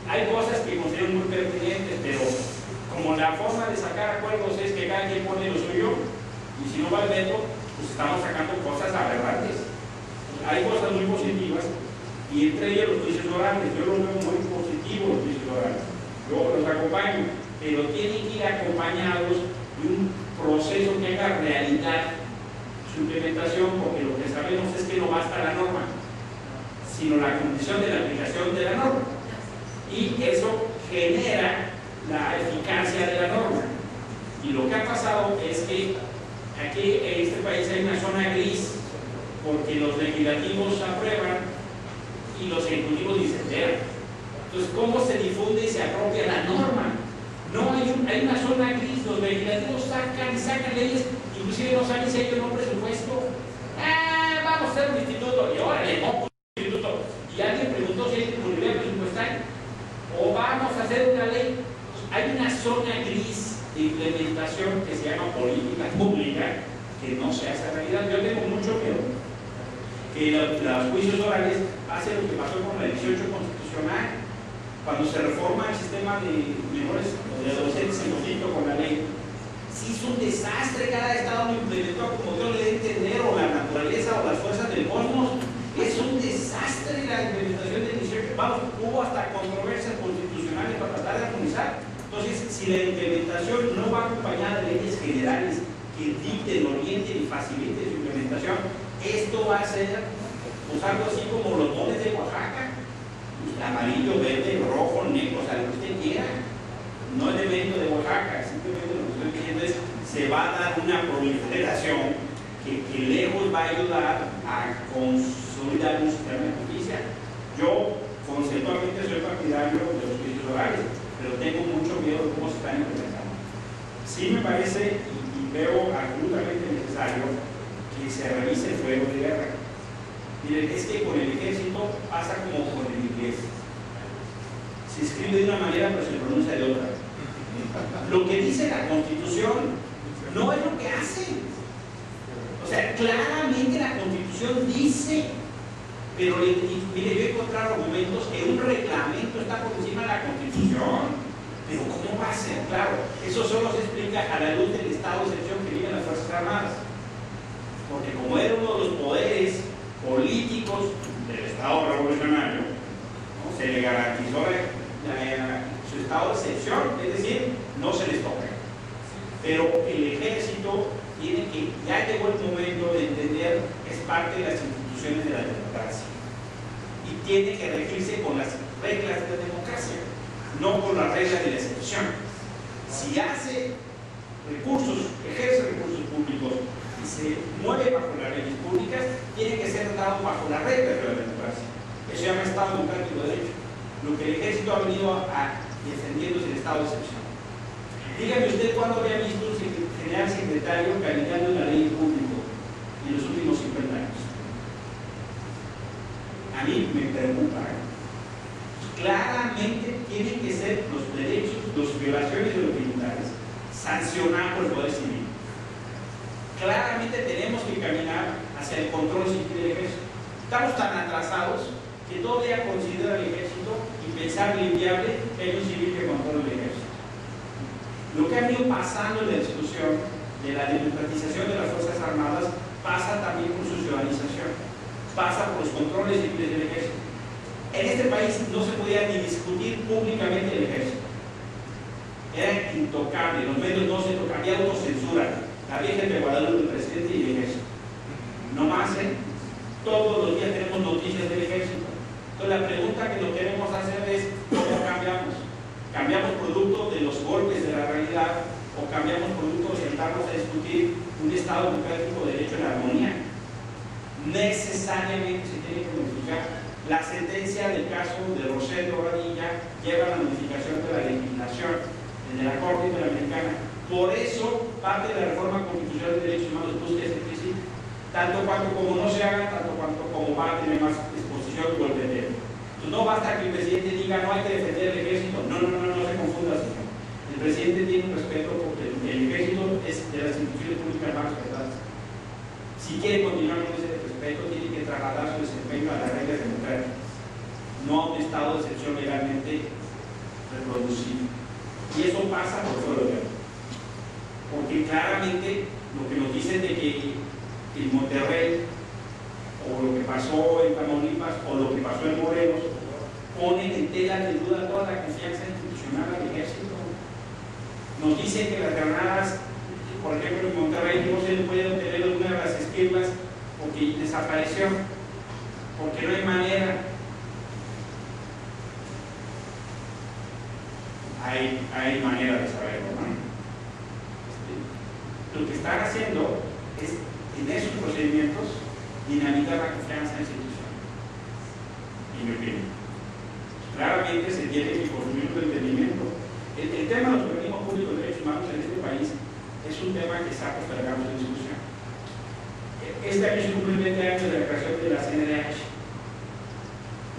hay cosas que considero muy pertinentes, pero como la forma de sacar acuerdos es que cada quien pone lo suyo, y si no va el veto, pues estamos sacando cosas aberrantes. Hay cosas muy positivas, y entre ellas los juicios orales. Yo los veo muy positivos, los juicios orales. Yo los acompaño, pero tienen que ir acompañados de un proceso que haga realidad su implementación, porque lo que sabemos es que no basta la norma, sino la condición de la aplicación de la norma. Y eso genera la eficacia de la norma. Y lo que ha pasado es que aquí en este país hay una zona gris, porque los legislativos aprueban y los ejecutivos ni se enteran. Entonces, ¿cómo se difunde y se apropia la norma? No hay una zona gris, los legislativos sacan leyes, inclusive no saben si hay o no presupuesto. Vamos a hacer un instituto, y ahora le pongo un instituto, y alguien preguntó si hay disponibilidad presupuestaria, o vamos a hacer una ley. Hay una zona gris de implementación que se llama política pública, que no se hace realidad. Yo tengo mucho miedo que los juicios orales hacen lo que pasó con la 18 constitucional, cuando se reforma el sistema de menores o de adolescentes en conflicto con la ley. Se hizo un desastre, cada estado lo implementó como Dios le dé entender, o la naturaleza o las fuerzas del cosmos. Es un desastre la implementación del 18. Vamos, hubo hasta controversias constitucionales para tratar de armonizar. Entonces, si la implementación no va acompañada de leyes generales que dicten, orienten y faciliten su implementación, esto va a ser pues algo así como los dones de Oaxaca: amarillo, verde, rojo, negro, o sea, lo que usted quiera. No es de evento de Oaxaca, simplemente lo que estoy diciendo es se va a dar una proliferación que lejos va a ayudar a consolidar un sistema de justicia. Yo conceptualmente soy partidario de los juicios orales, pero tengo mucho miedo de cómo se están implementando. Sí me parece y veo absolutamente necesario que se revise el fuero de guerra. Miren, es que con el ejército pasa como con el inglés. Se escribe de una manera pero se pronuncia de otra. Lo que dice la Constitución no es lo que hace. O sea, claramente la Constitución dice, pero mire, yo he encontrado argumentos que un reglamento está por encima de la Constitución. Pero ¿cómo va a ser? Claro, eso solo se explica a la luz del estado de excepción que viven las Fuerzas Armadas. Porque como era uno de los poderes políticos del Estado revolucionario, ¿no?, se le garantizó su estado de excepción, es decir, no se les toca. Pero el ejército tiene que, ya llegó el momento de entender que es parte de las instituciones de la democracia y tiene que regirse con las reglas de la democracia, no con las reglas de la excepción. Si hace recursos, ejerce recursos públicos y se mueve bajo las leyes públicas, tiene que ser tratado bajo las reglas de la democracia. Eso se llama Estado Democrático de Derecho. Lo que el ejército ha venido defendiendo es el estado de excepción. Dígame usted cuándo había visto un general secretario calificando una ley en público en los últimos 50 años. A mí me preocupa. Claramente tienen que ser los derechos, las violaciones de los militares sancionados por el Poder Civil. Claramente tenemos que caminar hacia el control civil del ejército. Estamos tan atrasados que todavía considera el ejército impensable y inviable que hay un civil que controle el ejército. Lo que ha venido pasando en la discusión de la democratización de las Fuerzas Armadas pasa también por su ciudadanización, pasa por los controles civiles del ejército. En este país no se podía ni discutir públicamente el ejército. Era intocable, los medios no se tocaban, había autocensura. La Virgen de Guadalupe, el presidente y el ejército. No más, todos los días tenemos noticias del ejército. Entonces la pregunta que nos queremos hacer es ¿cómo cambiamos? ¿Cambiamos producto de los golpes de la realidad o cambiamos producto de sentarnos a discutir un Estado democrático de derecho en armonía? Necesariamente se tiene que modificar. La sentencia del caso de Rosendo Radilla lleva a la modificación de la legislación de la Corte Interamericana. Por eso, parte de la reforma constitucional de derechos humanos busca ese principio. Tanto cuanto como no se haga, tanto cuanto como va a tener más exposición y defender. Entonces, no basta que el presidente diga no hay que defender el ejército. No se confunda, señor. El presidente tiene un respeto porque el ejército es de las instituciones públicas más respetadas. Si quiere continuar con ese respeto, tiene que trasladar su desempeño a las reglas democráticas, no a un estado de excepción legalmente reproducir. Y eso pasa por todo el mundo. Porque claramente lo que nos dicen de que en Monterrey, o lo que pasó en Tamaulipas, o lo que pasó en Morelos, ponen en tela de duda toda la confianza institucional del ejército. Nos dicen que las granadas, por ejemplo en Monterrey, no se le puede obtener alguna de las esquirlas porque desapareció, porque no hay manera. Hay manera de saberlo, ¿no? Lo que están haciendo es, en esos procedimientos, dinamitar la confianza en la institución, en mi opinión. Claramente se tiene que construir un entendimiento. El tema de los organismos públicos de derechos humanos en este país es un tema que está postergado en discusión. Este año se cumple 20 años de la creación de la CNDH.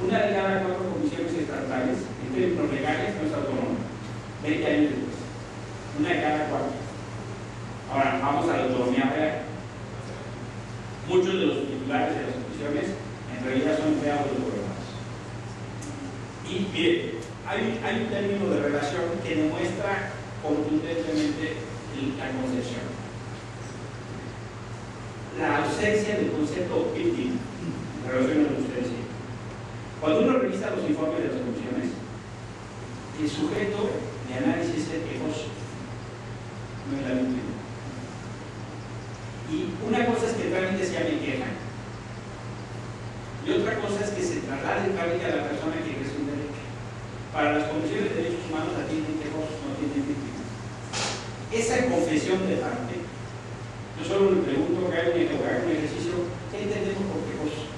Una de cada 4 comisiones estatales, en términos legales, no es autónoma. 20 años después. Una de cada 4. Ahora, vamos a la autonomía real. Muchos de los titulares de las comisiones en realidad son empleados de los gobernadores. Y mire, hay un término de relación que demuestra contundentemente la concepción. La ausencia del concepto víctima en relación a lo que usted decía. Cuando uno revisa los informes de las comisiones, el sujeto de análisis es el quejoso, no es la víctima. Y una cosa es que el trámite se llame queja, y otra cosa es que se traslade el trámite a la persona que ejerce un derecho. Para las comisiones de derechos humanos atienden quejosos, no atienden víctimas. Esa confesión de parte, yo solo le pregunto que haga un ejercicio, ¿qué entendemos por quejoso?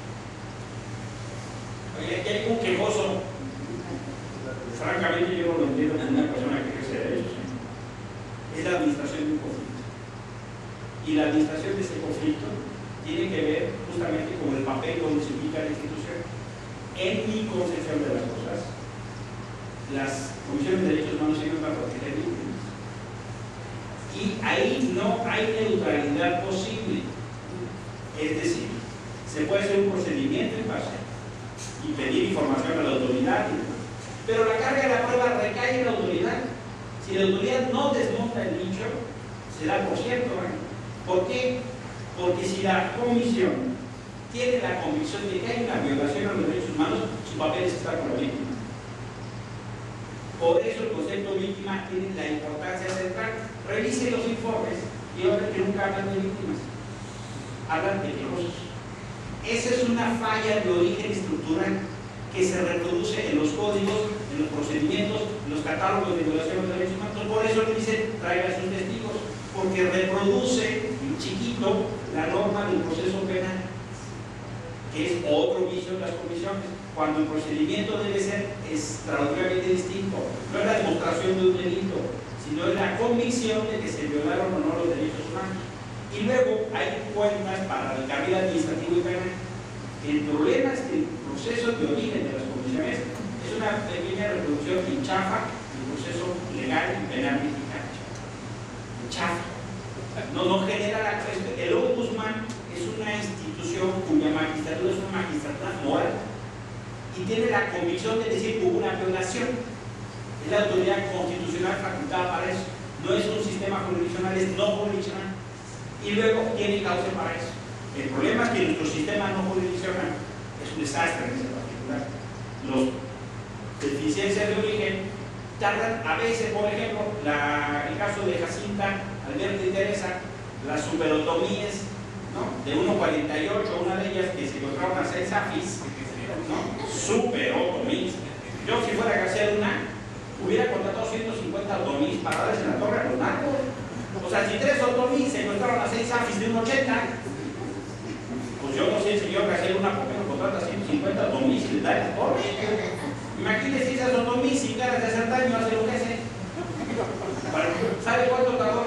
Oye, aquí hay un quejoso. Francamente yo no lo entiendo como una persona que ejerce derechos. Es la administración de un conflicto. Y la administración de ese conflicto tiene que ver justamente con el papel donde se ubica la institución. En mi concepción de las cosas, las comisiones de derechos humanos sirven para proteger víctimas. Y ahí no hay neutralidad posible. Es decir, se puede hacer un procedimiento en base y pedir información a la autoridad, pero la carga de la prueba recae en la autoridad. Si la autoridad no desmonta el dicho, se da por cierto. ¿Por qué? Porque si la comisión tiene la convicción de que hay una violación a los derechos humanos, su papel es estar con la víctima. Por eso el concepto víctima tiene la importancia central. Revise los informes y va a ver que nunca hablan de víctimas, hablan de quejosos. Esa es una falla de origen estructural que se reproduce en los códigos, en los procedimientos, en los catálogos de violación de los derechos humanos. Por eso le dicen, traiga sus testigos, porque reproduce en chiquito la norma del proceso penal, que es otro vicio de las comisiones, cuando el procedimiento debe ser extraordinariamente distinto. No es la demostración de un delito, sino es la convicción de que se violaron o no los derechos humanos. Y luego hay cuentas para el carril administrativo y penal. El problema es que el proceso de origen de las comisiones es una pequeña reproducción que chafa del proceso legal y penal mexicano. Chafa. No genera la... El ombudsman es una institución cuya magistratura es una magistratura moral y tiene la convicción de decir que hubo una violación. Es la autoridad constitucional facultada para eso. No es un sistema jurisdiccional, es no jurisdiccional. Y luego tiene causa para eso. El problema es que nuestro sistema no jurisdiccional es un desastre en ese particular. Las deficiencias de origen tardan a veces, por ejemplo, el caso de Jacinta, Alberto y Teresa, las superotomías, ¿no? De 1.48, una de ellas que se encontraron a 6 AFIS, ¿no? Superotomías. Yo, si fuera García Luna, hubiera contratado 150 otomías para darles en la torre a los narcos. O sea, si 3 otomías se encontraron a 6 AFIS de 1.80, pues yo no sé, señor García Luna, ¿por qué no contrata 150 otomías y le da en la torre? Imagínese esas otomías sin ganas de hacer daño, hace lo que hace. ¿Sabe cuánto tardó